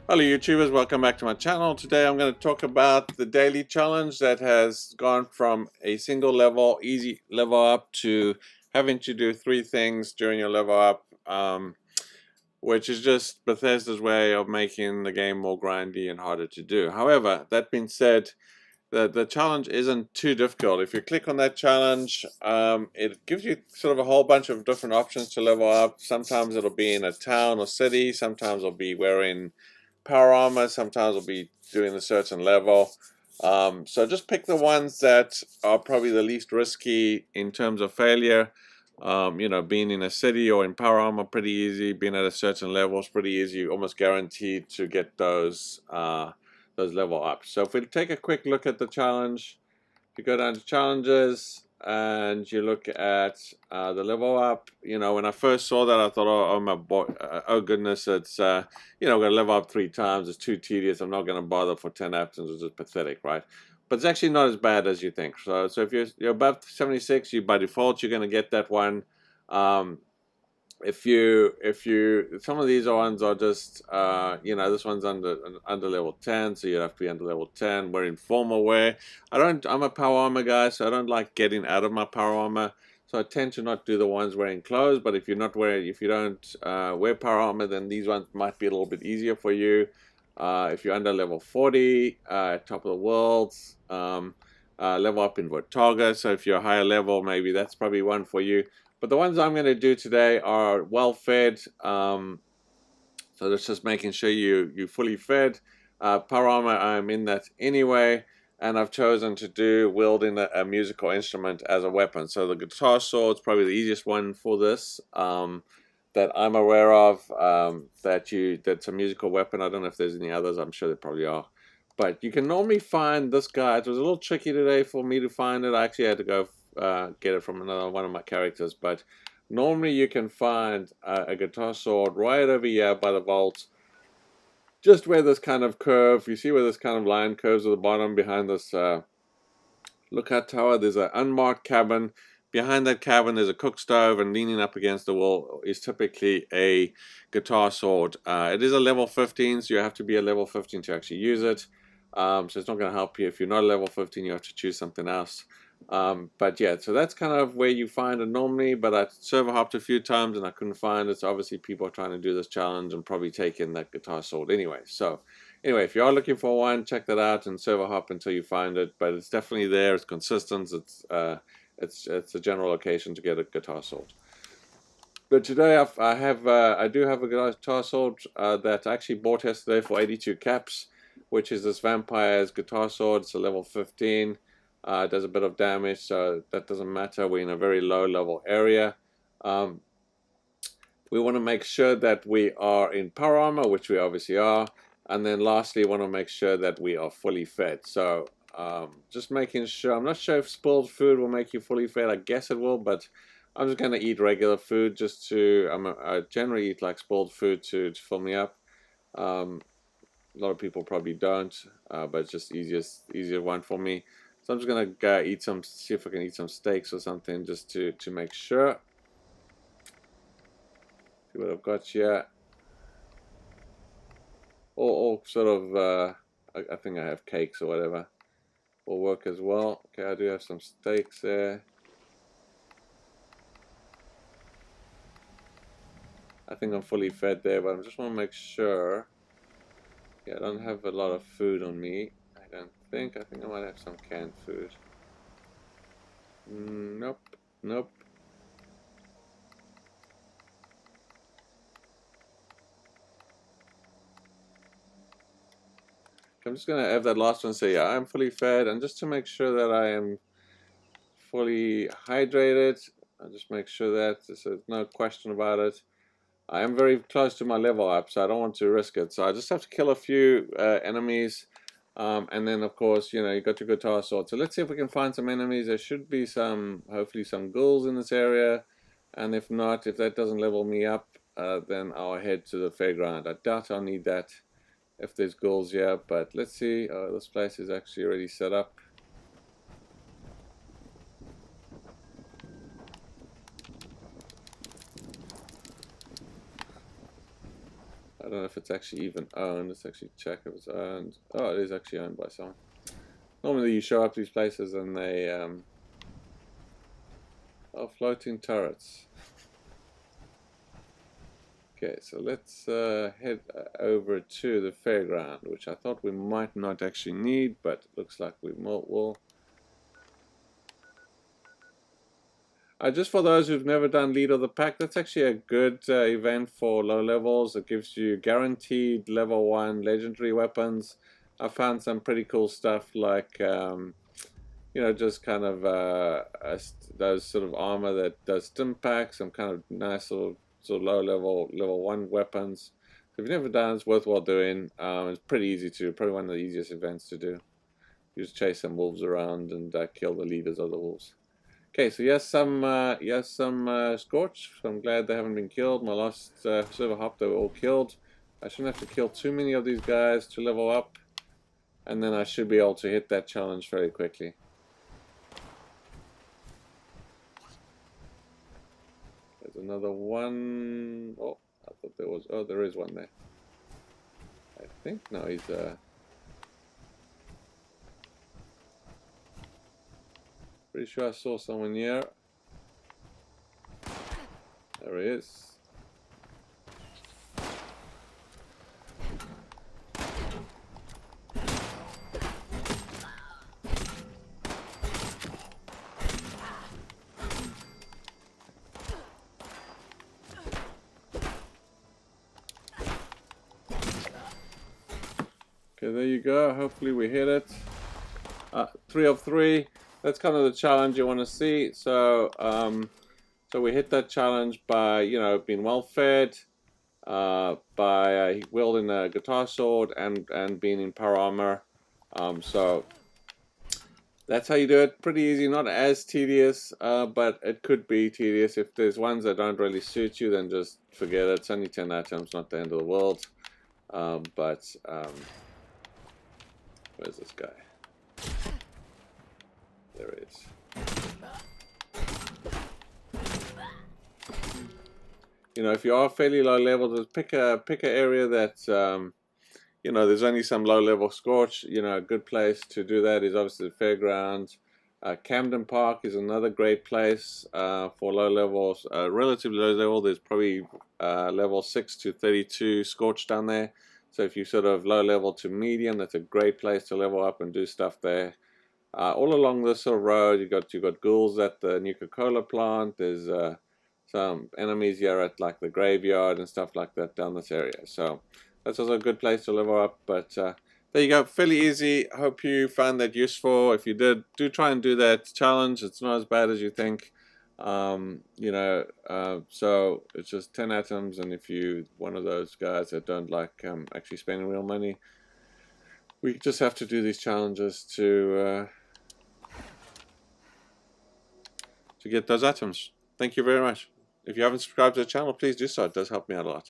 Hello YouTubers, welcome back to my channel. Today I'm going to talk about the daily challenge that has gone from a single level, easy level up to having to do 3 things during your level up, which is just Bethesda's way of making the game more grindy and harder to do. However, that being said, the challenge isn't too difficult. If you click on that challenge, it gives you sort of a whole bunch of different options to level up. Sometimes it'll be in a town or city, sometimes it'll be wearing power armor, sometimes it'll be doing a certain level. So just pick the ones that are probably the least risky in terms of failure. Being in a city or in power armor, pretty easy. Being at a certain level is pretty easy. You're almost guaranteed to get those level ups. So if we take a quick look at the challenge, if you go down to challenges and you look at the level up, when I first saw that, I thought, oh my boy, oh goodness, it's we're gonna level up 3 times. It's too tedious. I'm not gonna bother for 10 episodes. It's just pathetic, right? But it's actually not as bad as you think. So if you're above 76, you by default you're gonna get that one. If you some of these ones are just this one's under level 10, so you have to be under level 10. We're in formal wear. I'm a power armor guy, so I don't like getting out of my power armor, so I tend to not do the ones wearing clothes. But if you don't wear power armor, then these ones might be a little bit easier for you. If you're under level 40, top of the world, level up in Vortaga. So if you're a higher level, maybe that's probably one for you. But the ones I'm going to do today are well fed. So that's just making sure you fully fed. Power armor, I'm in that anyway. And I've chosen to do wielding a musical instrument as a weapon. So the guitar sword's probably the easiest one for this that I'm aware of. That's a musical weapon. I don't know if there's any others. I'm sure there probably are. But you can normally find this guy. It was a little tricky today for me to find it. I actually had to go get it from another one of my characters, but normally you can find a guitar sword right over here by the vault, just where this kind of curve, you see where this kind of line curves at the bottom behind this lookout tower. There's an unmarked cabin. Behind that cabin there's a cook stove, and leaning up against the wall is typically a guitar sword. It is a level 15, so you have to be a level 15 to actually use it. So it's not going to help you if you're not level 15. You have to choose something else. But yeah, so that's kind of where you find it normally, but I server hopped a few times and I couldn't find it. So obviously people are trying to do this challenge and probably take in that guitar sword anyway. So anyway, if you are looking for one, check that out and server hop until you find it. But it's definitely there. It's consistent. It's a general location to get a guitar sword. But today I do have a guitar sword that I actually bought yesterday for 82 caps, which is this vampire's guitar sword. It's a level 15. It does a bit of damage, so that doesn't matter. We're in a very low level area. We want to make sure that we are in power armor, which we obviously are. And then lastly, we want to make sure that we are fully fed. So just making sure. I'm not sure if spoiled food will make you fully fed. I guess it will, but I'm just going to eat regular food just to. I generally eat like spoiled food to fill me up. A lot of people probably don't, but it's just easier one for me. So I'm just gonna go see if I can eat some steaks or something just to make sure. See what I've got here. Or sort of, I think I have cakes or whatever. Will work as well. Okay, I do have some steaks there. I think I'm fully fed there, but I just want to make sure. Yeah, I don't have a lot of food on me. I don't think. I think I might have some canned food. Nope. Nope. I'm just going to have that last one say, yeah, I'm fully fed. And just to make sure that I am fully hydrated, I'll just make sure that there's no question about it. I am very close to my level up, so I don't want to risk it. So I just have to kill a few enemies. And then, of course, you got your guitar sword. So let's see if we can find some enemies. There should be hopefully some ghouls in this area. And if not, if that doesn't level me up, then I'll head to the fairground. I doubt I'll need that if there's ghouls here, but let's see. This place is actually already set up. I don't know if it's actually even owned. Let's actually check if it's owned. Oh, it is actually owned by someone. Normally you show up these places and they are floating turrets. Okay, so let's head over to the fairground, which I thought we might not actually need, but it looks like we will. Just for those who've never done Lead of the Pack, that's actually a good event for low levels. It gives you guaranteed level 1 legendary weapons. I found some pretty cool stuff like, you know, just kind of those sort of armor that does stim packs, some kind of nice sort of low level 1 weapons. So if you've never done it, it's worthwhile doing. It's pretty easy to do, probably one of the easiest events to do. You just chase some wolves around and kill the leaders of the wolves. Okay, so yes, some Scorch. So I'm glad they haven't been killed. My last server hop, they were all killed. I shouldn't have to kill too many of these guys to level up, and then I should be able to hit that challenge very quickly. There's another one. Oh, I thought there was. Oh, there is one there. I think no, he's pretty sure I saw someone here. There he is. Okay, there you go. Hopefully we hit it. 3 of 3. That's kind of the challenge you want to see. So, so we hit that challenge by, you know, being well fed, by wielding a guitar sword, and being in power armor. So that's how you do it. Pretty easy, not as tedious, but it could be tedious. If there's ones that don't really suit you, then just forget it. It's only 10 items, not the end of the world. Where's this guy? There he is. You know, if you are fairly low level, just pick a area that you know, there's only some low level Scorch. You know, a good place to do that is obviously the fairgrounds. Camden Park is another great place for low levels. Relatively low level, there's probably level 6 to 32 Scorch down there. So if you sort of low level to medium, that's a great place to level up and do stuff there. All along this sort of road, you got ghouls at the Nuka-Cola plant. There's some enemies here at like the graveyard and stuff like that down this area. So that's also a good place to level up. But there you go, fairly easy. I hope you found that useful. If you did, do try and do that challenge. It's not as bad as you think. You know, so it's just 10 atoms, and if you one of those guys that don't like actually spending real money, we just have to do these challenges to get those atoms. Thank you very much. If you haven't subscribed to the channel, please do so. It does help me out a lot.